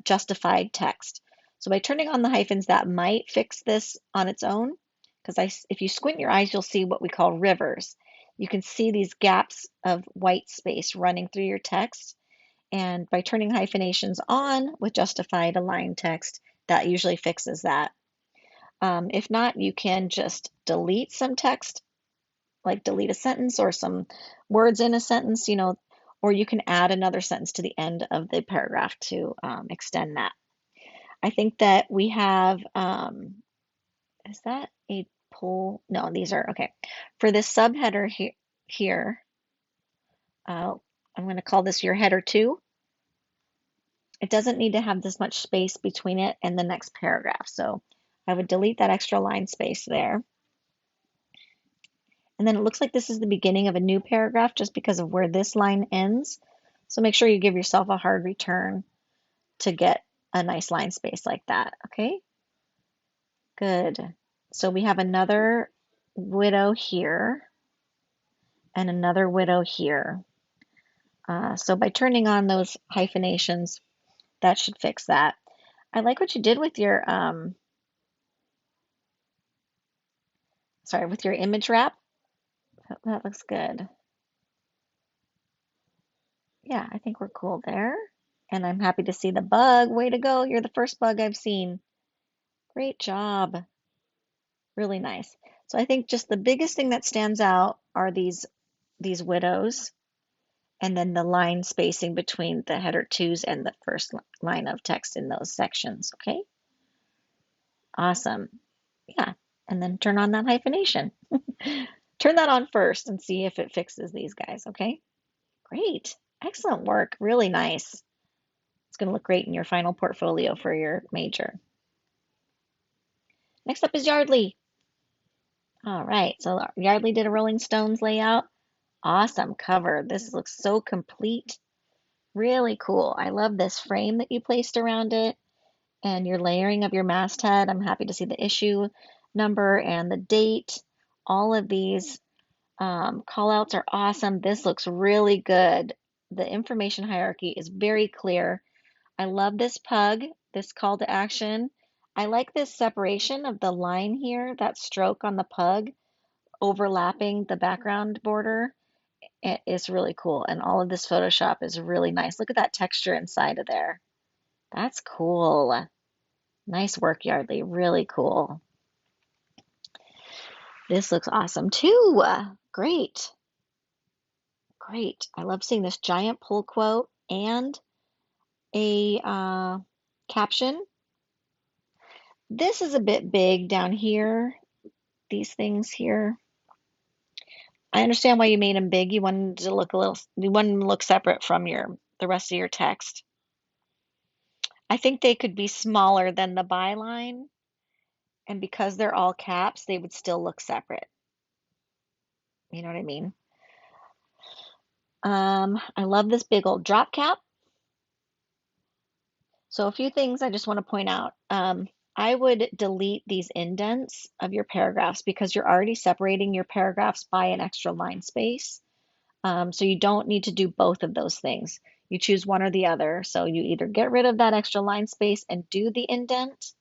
justified text. So by turning on the hyphens, that might fix this on its own, because if you squint your eyes, you'll see what we call rivers. You can see these gaps of white space running through your text, and by turning hyphenations on with justified aligned text, that usually fixes that. If not, you can just delete some text, like delete a sentence or some words in a sentence, you know, or you can add another sentence to the end of the paragraph to extend that. I think that we have, is that a pull, no, these are, okay. For this subheader here, I'm going to call this your header 2. It doesn't need to have this much space between it and the next paragraph. So I would delete that extra line space there. And then it looks like this is the beginning of a new paragraph just because of where this line ends. So make sure you give yourself a hard return to get a nice line space like that, okay? Good. So we have another widow here and another widow here. So by turning on those hyphenations, that should fix that. I like what you did with your, with your image wrap. That looks good. Yeah, I think we're cool there. And I'm happy to see the bug. Way to go. You're the first bug I've seen. Great job. Really nice. So I think just the biggest thing that stands out are these widows and then the line spacing between the header 2s and the first line of text in those sections, okay? Awesome. Yeah, and then turn on that hyphenation. Turn that on first and see if it fixes these guys, okay? Great. Excellent work. Really nice. It's going to look great in your final portfolio for your major. Next up is Yardley. All right, so Yardley did a Rolling Stones layout. Awesome cover. This looks so complete. Really cool. I love this frame that you placed around it and your layering of your masthead. I'm happy to see the issue number and the date. All of these call outs are awesome. This looks really good. The information hierarchy is very clear. I love this pug, this call to action. I like this separation of the line here, that stroke on the pug overlapping the background border. It is really cool. And all of this Photoshop is really nice. Look at that texture inside of there. That's cool. Nice work, Yardley. Really cool. This looks awesome too. Great. Great. I love seeing this giant pull quote and a caption. This is a bit big down here, these things here. I understand why you made them big. You wanted to look you wanted them to look separate from the rest of your text. I think they could be smaller than the byline, and because they're all caps, they would still look separate. You know what I mean? I love this big old drop cap. So a few things I just want to point out. I would delete these indents of your paragraphs because you're already separating your paragraphs by an extra line space. So you don't need to do both of those things. You choose one or the other. So you either get rid of that extra line space and do the indent,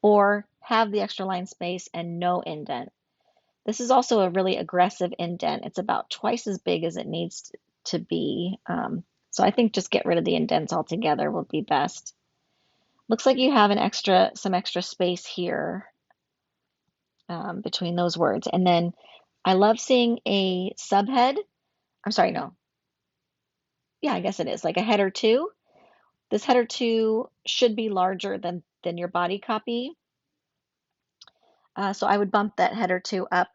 or have the extra line space and no indent. This is also a really aggressive indent. It's about twice as big as it needs to be. So I think just get rid of the indents altogether will be best. Looks like you have some extra space here between those words. And then I love seeing a subhead. I'm sorry, no. Yeah, I guess it is like a header 2. This header 2 should be larger than your body copy. So I would bump that header 2 up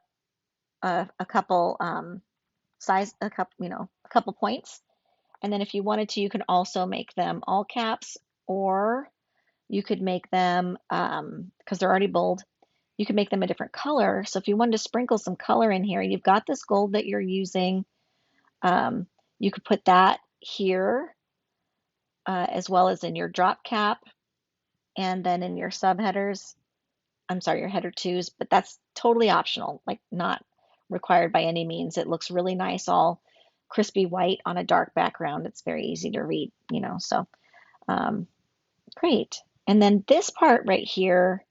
a couple a couple points. And then if you wanted to, you can also make them all caps, or you could make them, because they're already bold, you can make them a different color. So if you wanted to sprinkle some color in here, you've got this gold that you're using. You could put that here, as well as in your drop cap, and then in your subheaders. I'm sorry, your header 2s, but that's totally optional, like not required by any means. It looks really nice, all crispy white on a dark background. It's very easy to read, so great. And then this part right here,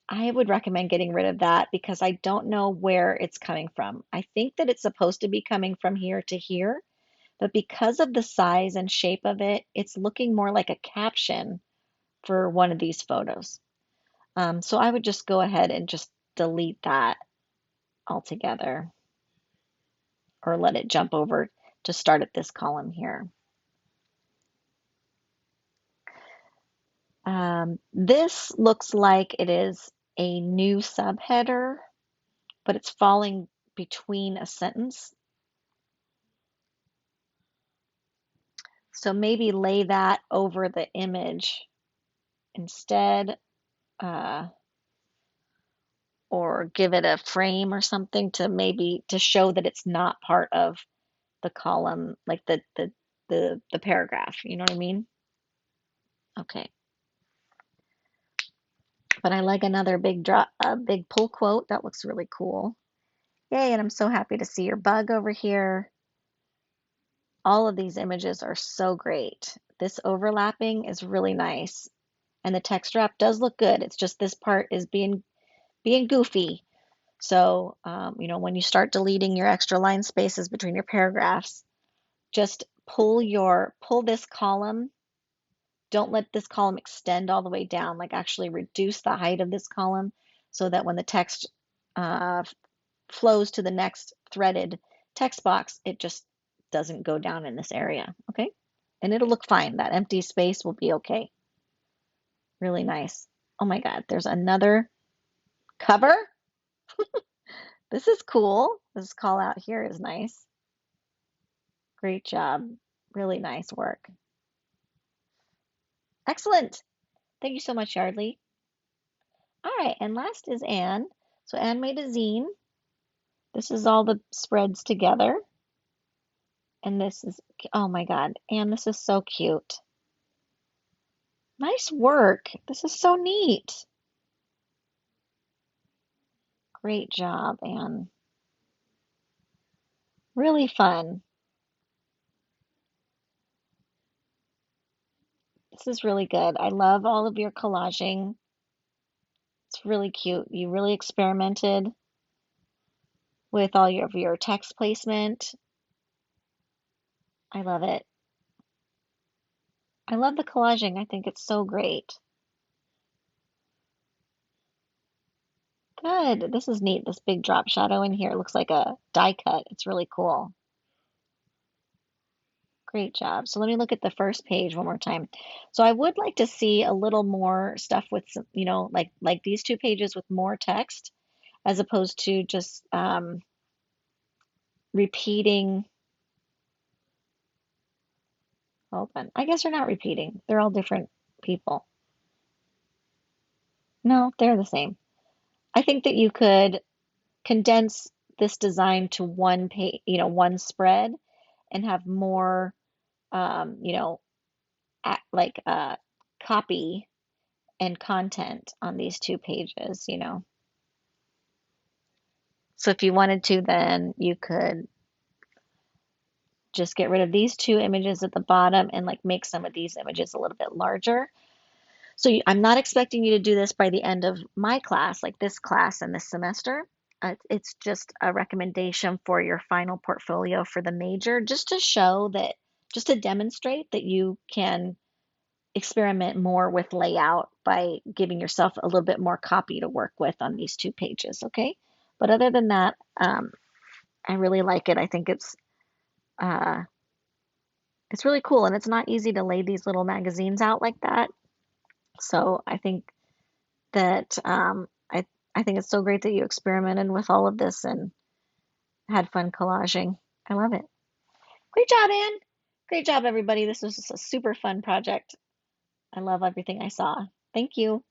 I would recommend getting rid of that because I don't know where it's coming from. I think that it's supposed to be coming from here to here, but because of the size and shape of it, it's looking more like a caption for one of these photos. So I would just go ahead and just delete that altogether, or let it jump over to start at this column here. This looks like it is a new subheader. but it's falling between a sentence. So maybe lay that over the image instead, uh, or give it a frame or something to maybe to show that it's not part of the column, like the paragraph. You know what I mean? Okay. But I like another big drop, a big pull quote. That looks really cool. Yay, and I'm so happy to see your bug over here. All of these images are so great. This overlapping is really nice. And the text wrap does look good. It's just this part is being goofy. So, when you start deleting your extra line spaces between your paragraphs, just pull this column. Don't let this column extend all the way down, like actually reduce the height of this column so that when the text uh, flows to the next threaded text box, it just doesn't go down in this area, okay? And it'll look fine. That empty space will be okay. Really nice. Oh my God, there's another cover. This is cool. This call out here is nice. Great job. Really nice work. Excellent. Thank you so much, Yardley. All right, and last is Anne. So Anne made a zine. This is all the spreads together. And this is, oh my God, Anne, this is so cute. Nice work. This is so neat. Great job, Anne. Really fun. This is really good. I love all of your collaging. It's really cute. You really experimented with all of your text placement. I love it. I love the collaging. I think it's so great. Good. This is neat. This big drop shadow in here looks like a die cut. It's really cool. Great job. So let me look at the first page one more time. So I would like to see a little more stuff with some, like these two pages with more text as opposed to just repeating. Hold on. I guess they're not repeating. They're all different people. No, they're the same. I think that you could condense this design to one page, one spread and have more, um, you know, like copy and content on these two pages. So if you wanted to, then you could just get rid of these two images at the bottom and like make some of these images a little bit larger. So I'm not expecting you to do this by the end of my class, like this class and this semester. It's just a recommendation for your final portfolio for the major, just to show that, just to demonstrate that you can experiment more with layout by giving yourself a little bit more copy to work with on these two pages, okay? But other than that, I really like it. I think uh, it's really cool, and it's not easy to lay these little magazines out like that. So I think that I think it's so great that you experimented with all of this and had fun collaging. I love it. Great job, Anne. Great job, everybody. This was just a super fun project. I love everything I saw. Thank you.